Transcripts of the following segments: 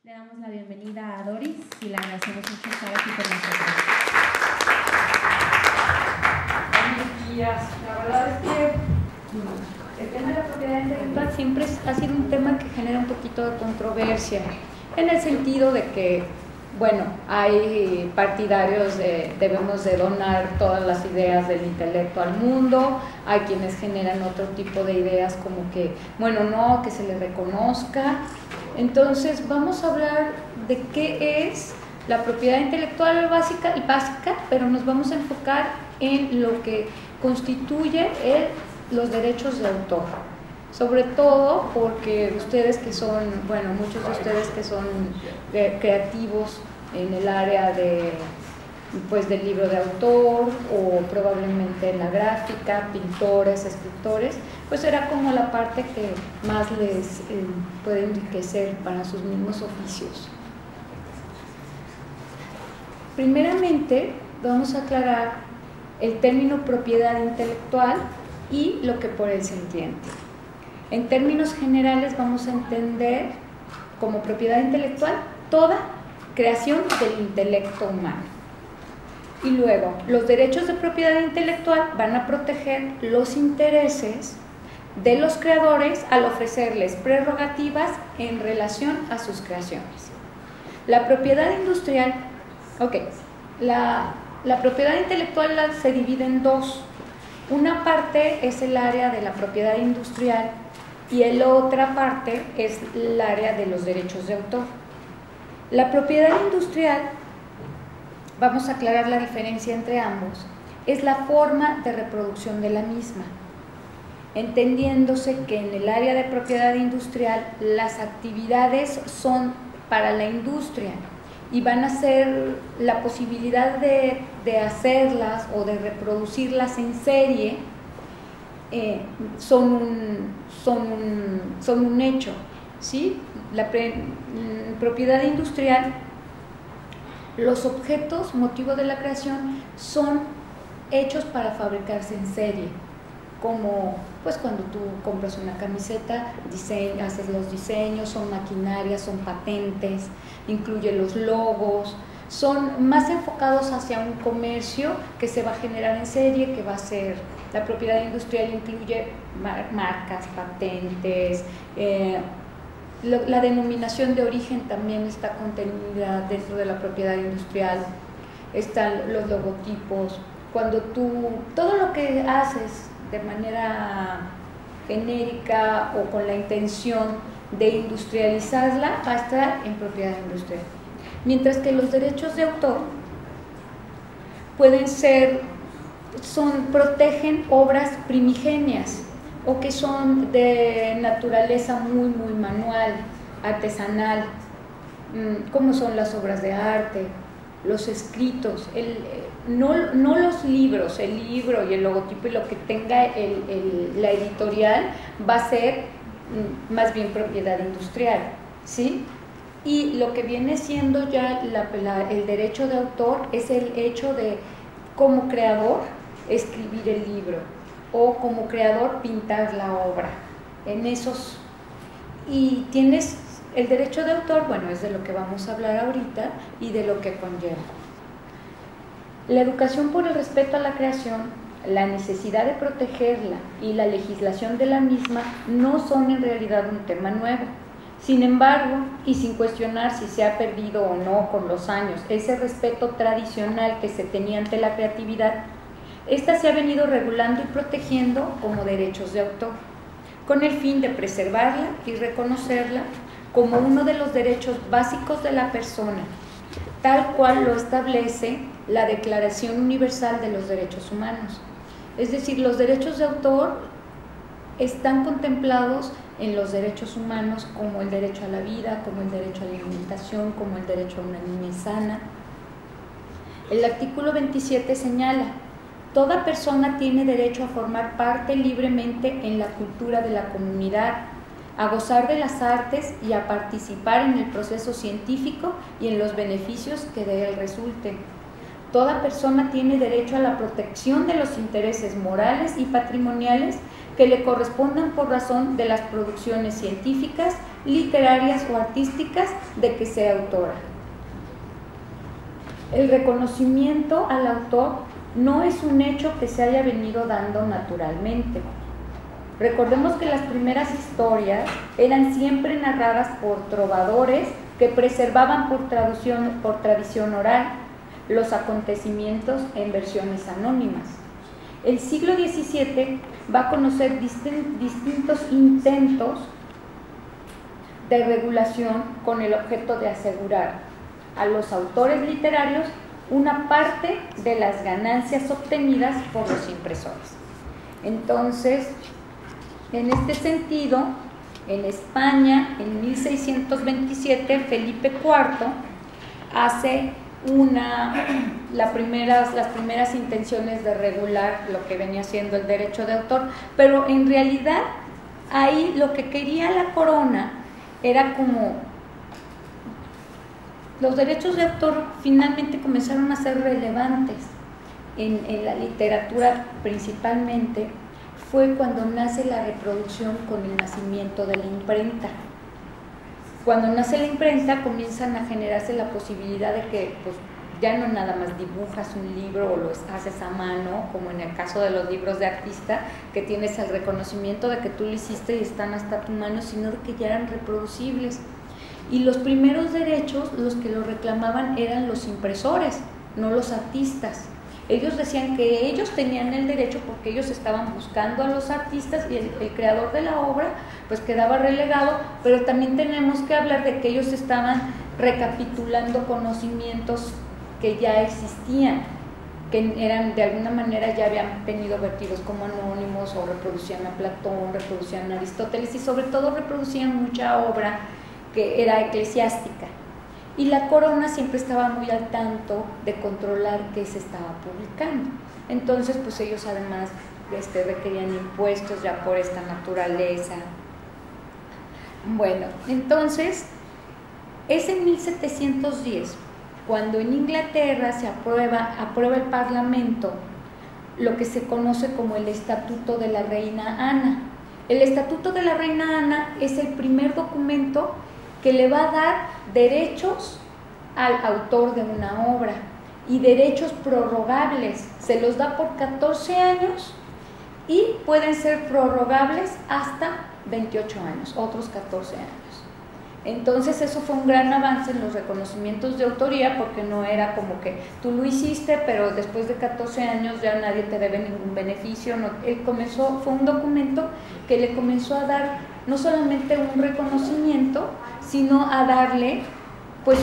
Le damos la bienvenida a Doris y le agradecemos mucho estar aquí con nosotros. Buenos días. La verdad es que el tema de la propiedad intelectual siempre ha sido un tema que genera un poquito de controversia, en el sentido de que, bueno, hay partidarios de debemos de donar todas las ideas del intelecto al mundo, hay quienes generan otro tipo de ideas como que, bueno, no, que se le reconozca. Entonces vamos a hablar de qué es la propiedad intelectual básica, pero nos vamos a enfocar en lo que constituye los derechos de autor. Sobre todo porque ustedes que son, bueno, muchos de ustedes que son creativos en el área de, pues, del libro de autor o probablemente en la gráfica, pintores, escritores, pues será como la parte que más les puede enriquecer para sus mismos oficios. Primeramente vamos a aclarar el término propiedad intelectual y lo que por él se entiende. En términos generales vamos a entender como propiedad intelectual toda creación del intelecto humano. Y luego, los derechos de propiedad intelectual van a proteger los intereses de los creadores al ofrecerles prerrogativas en relación a sus creaciones. La propiedad industrial, la propiedad intelectual se divide en dos. Una parte es el área de la propiedad industrial y la otra parte es el área de los derechos de autor. La propiedad industrial, vamos a aclarar la diferencia entre ambos, es la forma de reproducción de la misma, entendiéndose que en el área de propiedad industrial las actividades son para la industria y van a ser la posibilidad de hacerlas o de reproducirlas en serie, son un hecho, ¿sí? La propiedad industrial, los objetos, motivo de la creación, son hechos para fabricarse en serie, como pues cuando tú compras una camiseta, haces los diseños, son maquinarias, son patentes, incluye los logos, son más enfocados hacia un comercio que se va a generar en serie, que va a ser, la propiedad industrial incluye marcas, patentes, la denominación de origen también está contenida dentro de la propiedad industrial, están los logotipos, cuando todo lo que haces de manera genérica o con la intención de industrializarla va a estar en propiedad industrial. Mientras que los derechos de autor protegen obras primigenias o que son de naturaleza muy manual, artesanal, como son las obras de arte, los escritos, no los libros, el libro y el logotipo y lo que tenga la editorial va a ser más bien propiedad industrial, ¿sí? Y lo que viene siendo ya el derecho de autor es el hecho de, como creador, escribir el libro o como creador pintar la obra. Y tienes el derecho de autor, bueno, es de lo que vamos a hablar ahorita y de lo que conlleva. La educación por el respeto a la creación, la necesidad de protegerla y la legislación de la misma no son en realidad un tema nuevo. Sin embargo, y sin cuestionar si se ha perdido o no con los años ese respeto tradicional que se tenía ante la creatividad, esta se ha venido regulando y protegiendo como derechos de autor, con el fin de preservarla y reconocerla como uno de los derechos básicos de la persona, tal cual lo establece la Declaración Universal de los Derechos Humanos. Es decir, los derechos de autor están contemplados en los derechos humanos como el derecho a la vida, como el derecho a la alimentación, como el derecho a una niñez sana. El artículo 27 señala: toda persona tiene derecho a formar parte libremente en la cultura de la comunidad, a gozar de las artes y a participar en el proceso científico y en los beneficios que de él resulten. Toda persona tiene derecho a la protección de los intereses morales y patrimoniales que le correspondan por razón de las producciones científicas, literarias o artísticas de que sea autora. El reconocimiento al autor no es un hecho que se haya venido dando naturalmente. Recordemos que las primeras historias eran siempre narradas por trovadores que preservaban por tradición oral los acontecimientos en versiones anónimas. El siglo XVII va a conocer distintos intentos de regulación con el objeto de asegurar a los autores literarios una parte de las ganancias obtenidas por los impresores. Entonces, en este sentido, en España, en 1627, Felipe IV hace las primeras intenciones de regular lo que venía siendo el derecho de autor, pero en realidad ahí lo que quería la corona era como los derechos de autor finalmente comenzaron a ser relevantes en la literatura principalmente, fue cuando nace la reproducción con el nacimiento de la imprenta. Cuando nace la imprenta comienzan a generarse la posibilidad de que pues, ya no nada más dibujas un libro o lo haces a mano, como en el caso de los libros de artista, que tienes el reconocimiento de que tú lo hiciste y están hasta tu mano, sino de que ya eran reproducibles. Y los primeros derechos, los que lo reclamaban eran los impresores, no los artistas. Ellos decían que ellos tenían el derecho porque ellos estaban buscando a los artistas y el creador de la obra pues quedaba relegado, pero también tenemos que hablar de que ellos estaban recapitulando conocimientos que ya existían, que eran de alguna manera ya habían venido vertidos como anónimos o reproducían a Platón, reproducían a Aristóteles y sobre todo reproducían mucha obra que era eclesiástica. Y la corona siempre estaba muy al tanto de controlar qué se estaba publicando. Entonces, pues ellos además requerían impuestos ya por esta naturaleza. Bueno, entonces, es en 1710, cuando en Inglaterra se aprueba el Parlamento lo que se conoce como el Estatuto de la Reina Ana. El Estatuto de la Reina Ana es el primer documento que le va a dar derechos al autor de una obra y derechos prorrogables. Se los da por 14 años y pueden ser prorrogables hasta 28 años, otros 14 años. Entonces eso fue un gran avance en los reconocimientos de autoría, porque no era como que tú lo hiciste, pero después de 14 años ya nadie te debe ningún beneficio. No, fue un documento que le comenzó a dar no solamente un reconocimiento, sino a darle, pues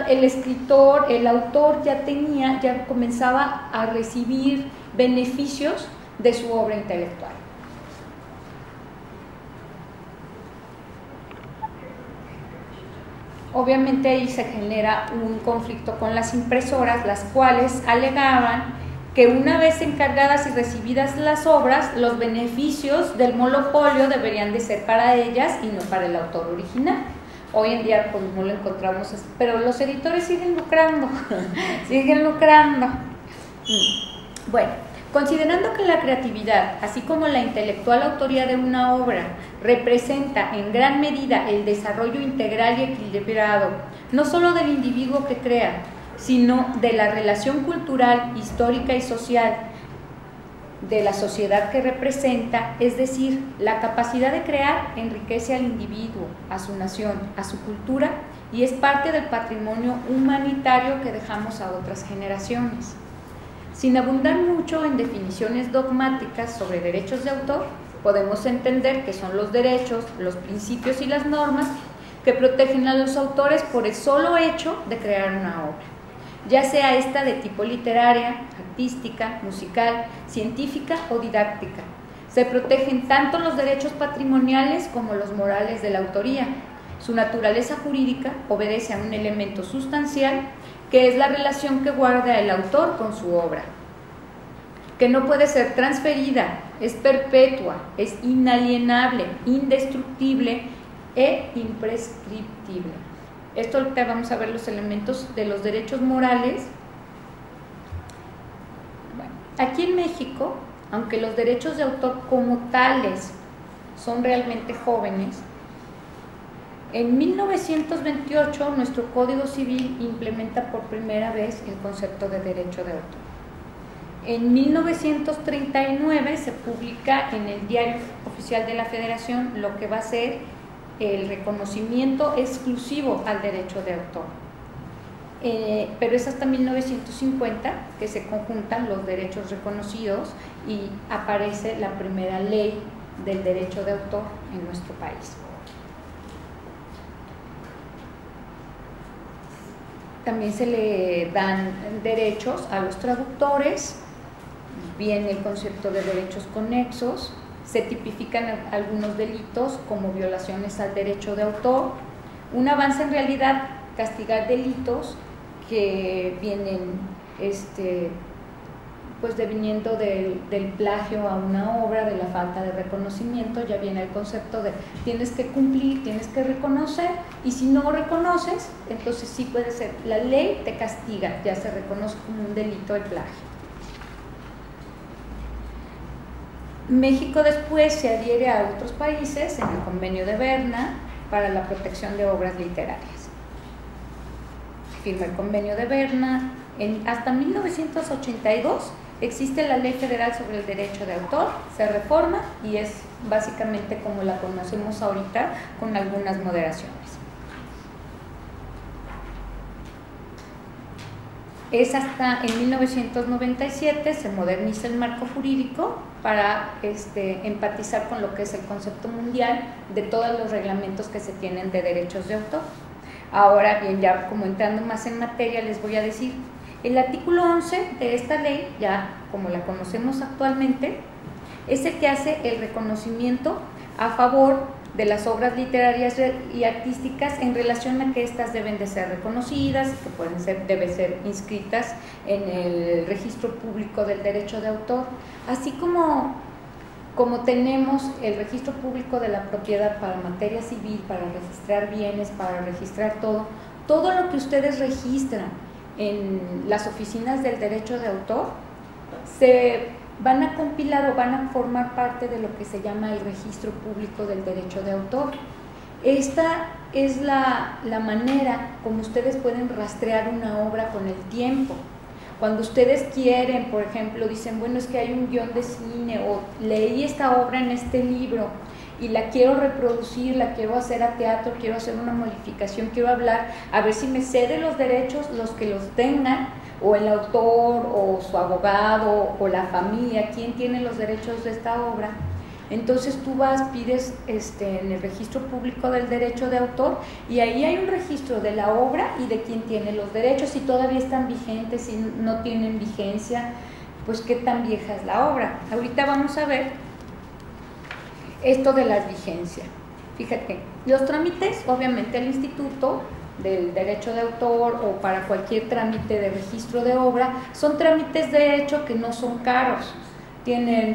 el escritor, el autor ya comenzaba a recibir beneficios de su obra intelectual. Obviamente ahí se genera un conflicto con las impresoras, las cuales alegaban que una vez encargadas y recibidas las obras, los beneficios del monopolio deberían de ser para ellas y no para el autor original. Hoy en día pues no lo encontramos así, pero los editores siguen lucrando, siguen lucrando. Bueno, considerando que la creatividad, así como la intelectual autoría de una obra, representa en gran medida el desarrollo integral y equilibrado, no solo del individuo que crea, sino de la relación cultural, histórica y social de la sociedad que representa, es decir, la capacidad de crear enriquece al individuo, a su nación, a su cultura y es parte del patrimonio humanitario que dejamos a otras generaciones. Sin abundar mucho en definiciones dogmáticas sobre derechos de autor, podemos entender que son los derechos, los principios y las normas que protegen a los autores por el solo hecho de crear una obra, ya sea esta de tipo literaria, artística, musical, científica o didáctica. Se protegen tanto los derechos patrimoniales como los morales de la autoría. Su naturaleza jurídica obedece a un elemento sustancial que es la relación que guarda el autor con su obra, que no puede ser transferida, es perpetua, es inalienable, indestructible e imprescriptible. Esto ahorita vamos a ver los elementos de los derechos morales. Bueno, aquí en México, aunque los derechos de autor como tales son realmente jóvenes. En 1928 nuestro Código Civil implementa por primera vez el concepto de derecho de autor. En 1939 se publica en el Diario Oficial de la Federación lo que va a ser el reconocimiento exclusivo al derecho de autor. Pero es hasta 1950 que se conjuntan los derechos reconocidos y aparece la primera ley del derecho de autor en nuestro país. También se le dan derechos a los traductores, viene el concepto de derechos conexos, se tipifican algunos delitos como violaciones al derecho de autor, un avance en realidad, castigar delitos que vienen pues deviniendo del plagio a una obra, de la falta de reconocimiento. Ya viene el concepto de tienes que cumplir, tienes que reconocer, y si no reconoces, entonces sí puede ser, la ley te castiga, ya se reconoce como un delito el plagio. México después se adhiere a otros países en el Convenio de Berna para la protección de obras literarias. Firma el Convenio de Berna. Hasta 1982 existe la Ley Federal sobre el Derecho de Autor, se reforma y es básicamente como la conocemos ahorita, con algunas moderaciones. Es hasta en 1997 se moderniza el marco jurídico para empatizar con lo que es el concepto mundial de todos los reglamentos que se tienen de derechos de autor. Ahora bien, ya como entrando más en materia, les voy a decir, el artículo 11 de esta ley, ya como la conocemos actualmente, es el que hace el reconocimiento a favor de las obras literarias y artísticas en relación a que éstas deben de ser reconocidas, que deben ser inscritas en el registro público del derecho de autor, así como tenemos el registro público de la propiedad para materia civil, para registrar bienes, para registrar todo lo que ustedes registran en las oficinas del derecho de autor, se van a compilar o van a formar parte de lo que se llama el registro público del derecho de autor. Esta es la manera como ustedes pueden rastrear una obra con el tiempo. Cuando ustedes quieren, por ejemplo, dicen, bueno, es que hay un guión de cine o leí esta obra en este libro y la quiero reproducir, la quiero hacer a teatro, quiero hacer una modificación, quiero hablar, a ver si me cede los derechos los que los tengan, o el autor, o su abogado, o la familia, quién tiene los derechos de esta obra. Entonces tú vas, pides en el registro público del derecho de autor y ahí hay un registro de la obra y de quién tiene los derechos, si todavía están vigentes, si no tienen vigencia, pues qué tan vieja es la obra. Ahorita vamos a ver esto de la vigencia. Fíjate, los trámites, obviamente el Instituto del Derecho de Autor o para cualquier trámite de registro de obra, son trámites de hecho que no son caros.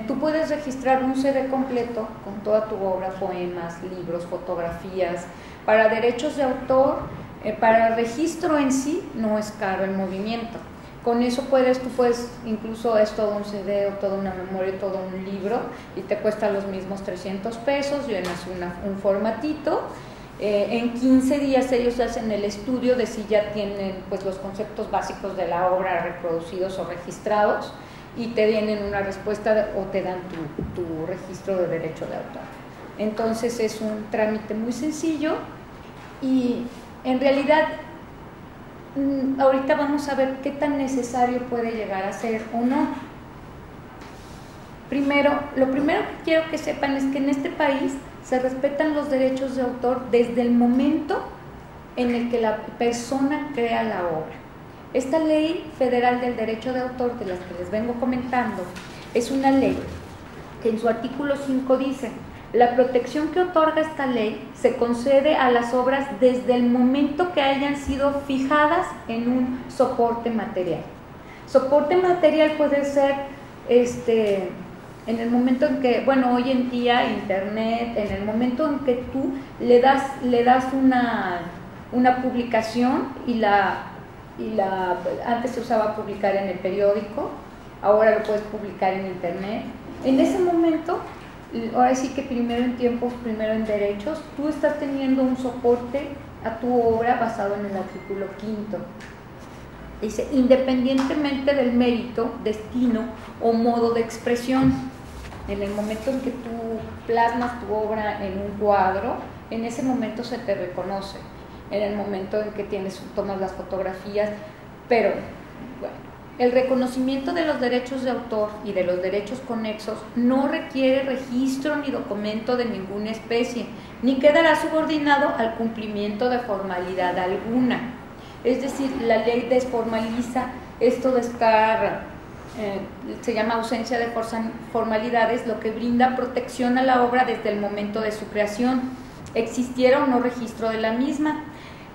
Tú puedes registrar un CD completo con toda tu obra, poemas, libros, fotografías. Para derechos de autor, para el registro en sí, no es caro el movimiento. Con eso tú puedes, incluso es todo un CD o toda una memoria, todo un libro, y te cuesta los mismos 300 pesos, llenas un formatito. En 15 días ellos hacen el estudio de si ya tienen pues, los conceptos básicos de la obra reproducidos o registrados, y te vienen una respuesta o te dan tu registro de derecho de autor. Entonces es un trámite muy sencillo y en realidad ahorita vamos a ver qué tan necesario puede llegar a ser o no. Lo primero que quiero que sepan es que en este país se respetan los derechos de autor desde el momento en el que la persona crea la obra. Esta Ley Federal del Derecho de Autor, de las que les vengo comentando, es una ley que en su artículo 5 dice: la protección que otorga esta ley se concede a las obras desde el momento que hayan sido fijadas en un soporte material. Soporte material puede ser en el momento en que, bueno, hoy en día internet, en el momento en que tú le das una publicación antes se usaba publicar en el periódico, ahora lo puedes publicar en internet. En ese momento ahora sí que primero en tiempos, primero en derechos, tú estás teniendo un soporte a tu obra basado en el artículo 5. Dice, independientemente del mérito, destino o modo de expresión, en el momento en que tú plasmas tu obra en un cuadro, en ese momento se te reconoce, en el momento en que tomas las fotografías, pero bueno, el reconocimiento de los derechos de autor y de los derechos conexos no requiere registro ni documento de ninguna especie, ni quedará subordinado al cumplimiento de formalidad alguna. Es decir, la ley desformaliza esto de estar, se llama ausencia de formalidades, lo que brinda protección a la obra desde el momento de su creación, existiera o no registro de la misma.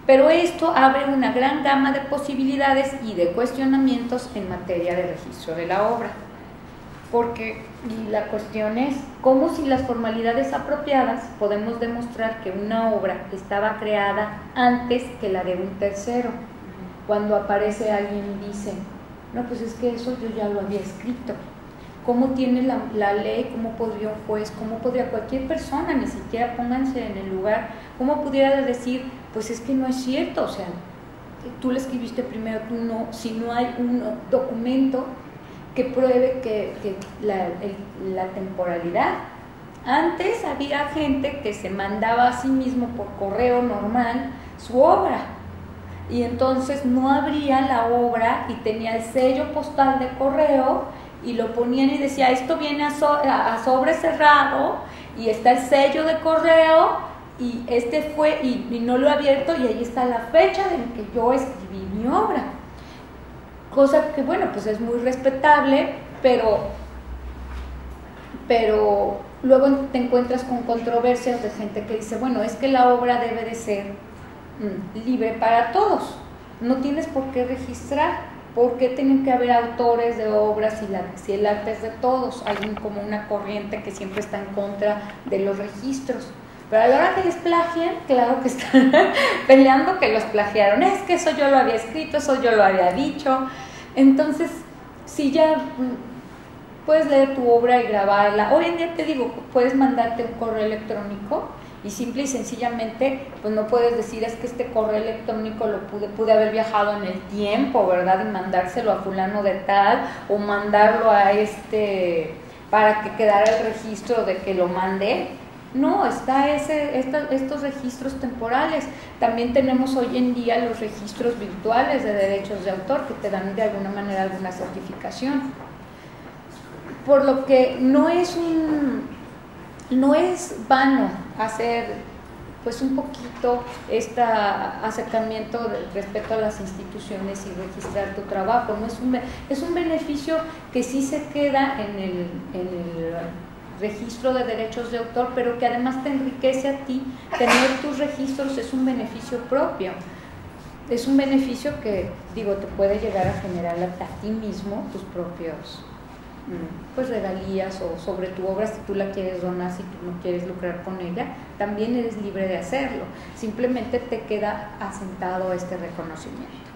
Pero esto abre una gran gama de posibilidades y de cuestionamientos en materia de registro de la obra. Porque la cuestión es, ¿cómo si las formalidades apropiadas podemos demostrar que una obra estaba creada antes que la de un tercero? Cuando aparece alguien y dice, no, pues es que eso yo ya lo había escrito. ¿Cómo tiene la ley? ¿Cómo podría un juez? ¿Cómo podría cualquier persona? Ni siquiera pónganse en el lugar. ¿Cómo pudiera decir, pues es que no es cierto? O sea, tú lo escribiste primero, tú no. Si no hay un documento que pruebe que la temporalidad. Antes había gente que se mandaba a sí mismo por correo normal su obra. Y entonces no abría la obra y tenía el sello postal de correo y lo ponían y decía, esto viene a sobre cerrado y está el sello de correo y este fue, y no lo he abierto y ahí está la fecha en que yo escribí mi obra. Cosa que, bueno, pues es muy respetable, pero luego te encuentras con controversias de gente que dice, bueno, es que la obra debe de ser libre para todos, no tienes por qué registrar. ¿Por qué tienen que haber autores de obras si el arte es de todos? Hay como una corriente que siempre está en contra de los registros. Pero a la hora que les plagian, claro que están peleando que los plagiaron. Es que eso yo lo había escrito, eso yo lo había dicho. Entonces, si ya puedes leer tu obra y grabarla, hoy en día te digo, puedes mandarte un correo electrónico y simple y sencillamente, pues no puedes decir, es que este correo electrónico lo pude haber viajado en el tiempo, ¿verdad? Y mandárselo a fulano de tal, o mandarlo a para que quedara el registro de que lo mandé. No, está estos registros temporales. También tenemos hoy en día los registros virtuales de derechos de autor que te dan de alguna manera alguna certificación. Por lo que no es vano hacer pues un poquito este acercamiento respecto a las instituciones y registrar tu trabajo. No es un beneficio que sí se queda en el registro de derechos de autor, pero que además te enriquece a ti. Tener tus registros es un beneficio propio, es un beneficio que, digo, te puede llegar a generar a ti mismo tus propios pues regalías o sobre tu obra. Si tú la quieres donar, si tú no quieres lucrar con ella, también eres libre de hacerlo, simplemente te queda asentado este reconocimiento.